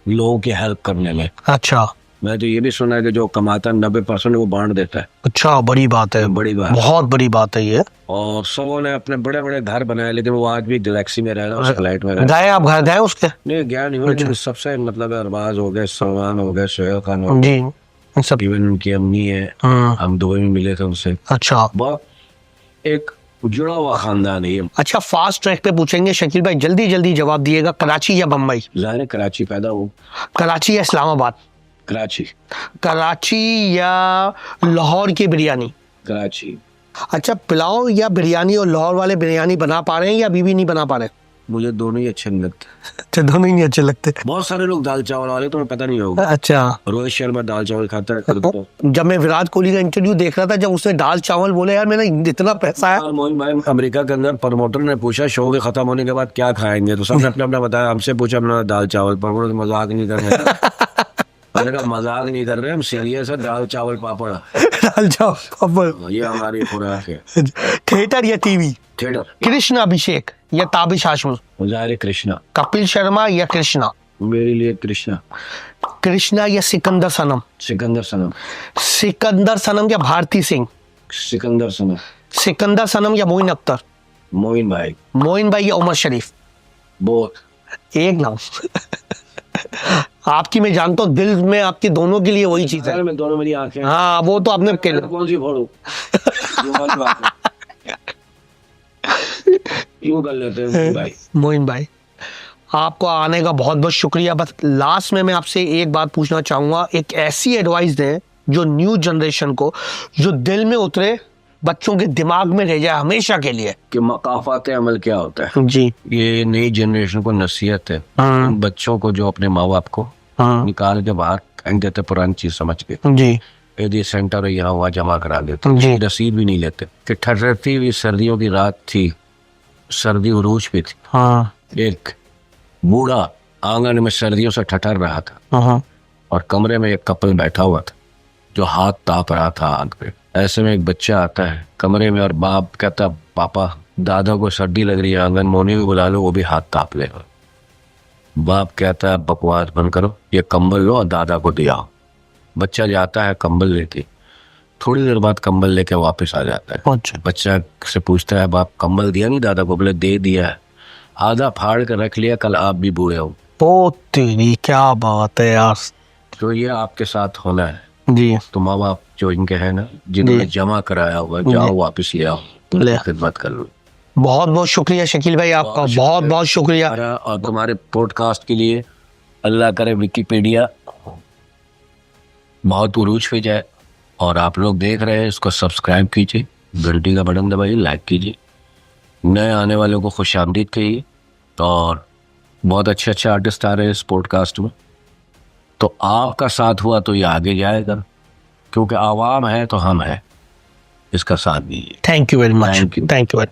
Speaker 3: लोगों की हेल्प करने में।
Speaker 1: अच्छा
Speaker 3: मैं तो ये भी सुना है कि जो कमाता है 90% वो बांट देता है।
Speaker 1: अच्छा, बड़ी बात है,
Speaker 3: बड़ी बात।
Speaker 1: बहुत बड़ी बात है ये।
Speaker 3: और सबों ने अपने बड़े बड़े घर बनाए, लेकिन वो आज भी गैलेक्सी में रह रहा है, फ्लाइट में रह रहा है।
Speaker 1: गए आप घर गए उसके?
Speaker 3: नहीं गया नहीं हूँ, लेकिन सबसे मतलब अरबाज हो गए, सलमान हो गए, शोएब खान हो गए,
Speaker 1: जी इन सब।
Speaker 3: इवन उनकी अम्मी है, हम दुबई में मिले थे उनसे।
Speaker 1: अच्छा
Speaker 3: बहुत एक जुड़ा हुआ खानदान है ये।
Speaker 1: अच्छा, फास्ट ट्रैक पे पूछेंगे शकील भाई, जल्दी जल्दी जवाब दिएगा। कराची या बम्बई?
Speaker 3: ज़ाहिर है कराची पैदा हो।
Speaker 1: कराची या इस्लामाबाद?
Speaker 3: कराची।
Speaker 1: कराची या लाहौर की बिरयानी?
Speaker 3: कराची।
Speaker 1: अच्छा, पुलाव या बिरयानी, और लाहौर वाले बिरयानी बना पा रहे हैं या अभी भी नहीं बना पा रहे?
Speaker 3: मुझे दोनों ही अच्छे नहीं लगते।
Speaker 1: अच्छा, दोनों ही नहीं अच्छे लगते।
Speaker 3: बहुत सारे लोग दाल चावल वाले, तुम्हें पता नहीं होगा।
Speaker 1: अच्छा,
Speaker 3: रोहित शर्मा दाल चावल खाता है खुद तो।
Speaker 1: जब मैं विराट कोहली का इंटरव्यू देख रहा था, जब उसने दाल चावल बोले, यार मैंने इतना पैसा है।
Speaker 3: और मोइन भाई, अमेरिका के अंदर प्रमोटर ने पूछा शो के खत्म होने के बाद क्या खाएंगे, तो सबने अपना अपना बताया। हमसे पूछा, हमने दाल चावल। प्रमोटर मजाक नहीं कर रहे। मैंने कहा मजाक नहीं कर रहे, हम सीरियस है, दाल चावल पापड़
Speaker 1: दाल चावल पापड़,
Speaker 3: ये हमारी खुराक है।
Speaker 1: थिएटर या टीवी?
Speaker 3: थिएटर।
Speaker 1: कृष्ण अभिषेक या ताबिश हाशमी?
Speaker 3: ज़ाहिर है कृष्णा।
Speaker 1: कपिल शर्मा या कृष्णा?
Speaker 3: मेरे लिए कृष्णा।
Speaker 1: कृष्णा या सिकंदर सनम?
Speaker 3: सिकंदर सनम।
Speaker 1: सिकंदर सनम या भारती सिंह?
Speaker 3: सिकंदर सनम।
Speaker 1: सिकंदर सनम या मोइन अख्तर?
Speaker 3: मोइन भाई।
Speaker 1: मोइन भाई या उमर शरीफ?
Speaker 3: बहुत।
Speaker 1: एक नाम। आपकी मैं जानता हूँ, दिल में आपकी दोनों के लिए वही चीज है।
Speaker 3: मैं दोनों मेरी आंखें।
Speaker 1: हाँ, वो तो आपने
Speaker 3: कौन सी फोड़ू? यूं कर लेते हैं भाई।
Speaker 1: मोइन भाई, आपको आने का बहुत बहुत शुक्रिया। बस लास्ट में मैं आपसे एक बात पूछना चाहूंगा, एक ऐसी एडवाइस दें जो न्यू जनरेशन को, जो दिल में उतरे, बच्चों के दिमाग में रह जाए हमेशा के लिए।
Speaker 3: कि मकाफात अमल क्या होता है।
Speaker 1: जी।
Speaker 3: ये नई जनरेशन को नसीहत है, उन बच्चों को जो अपने माँ बाप को निकाल के बाहर फेंक देते पुरानी चीज समझ के।
Speaker 1: जी
Speaker 3: यदि सेंटर यहाँ हुआ जमा करा देते,
Speaker 1: जी।
Speaker 3: रसीद भी नहीं लेते। कि ठहरती हुई सर्दियों की रात थी, सर्दी उरूज पे थी।
Speaker 1: हाँ
Speaker 3: एक बूढ़ा आंगन में सर्दियों से ठठर रहा था,
Speaker 1: हाँ
Speaker 3: और कमरे में एक कपल बैठा हुआ था जो हाथ ताप रहा था आग पे। ऐसे में एक बच्चा आता है कमरे में, और बाप कहता, पापा दादा को सर्दी लग रही है, आंगन मोनी को बुला लो, वो भी हाथ ताप लेगा। बाप कहता है बकवास बंद करो, ये कंबल लो और दादा को दिया। बच्चा जाता है कंबल लेके, थोड़ी देर बाद कंबल लेके वापस आ जाता है।
Speaker 1: अच्छा।
Speaker 3: बच्चा से पूछता है, बाप कंबल दिया नहीं दादा को? बोले दे दिया है, आधा फाड़ कर रख लिया, कल आप भी बूढ़े हो।
Speaker 1: ओ तेरी, क्या बात है यार।
Speaker 3: तो ये आपके साथ होना है।
Speaker 1: जी
Speaker 3: तो माँ बाप जो इनके हैं ना, जिन्होंने जमा कराया हुआ, जाओ वापस ले आओ,
Speaker 1: ले।
Speaker 3: खिदमत कर लो।
Speaker 1: बहुत बहुत शुक्रिया शकील भाई, आपका बहुत बहुत शुक्रिया।
Speaker 3: और तुम्हारे पॉडकास्ट के लिए अल्लाह करे विकिपीडिया बहुत उरूज पे जाए, और आप लोग देख रहे हैं इसको सब्सक्राइब कीजिए, घंटी का बटन दबाइए, लाइक कीजिए, नए आने वालों को खुशामदीद कहिए। और बहुत अच्छे अच्छे आर्टिस्ट आ रहे हैं इस पॉडकास्ट में, तो आपका साथ हुआ तो ये आगे जाएगा, क्योंकि आवाम है तो हम हैं, इसका साथ दीजिए।
Speaker 1: Thank you very much.
Speaker 3: Thank you.
Speaker 1: Thank you.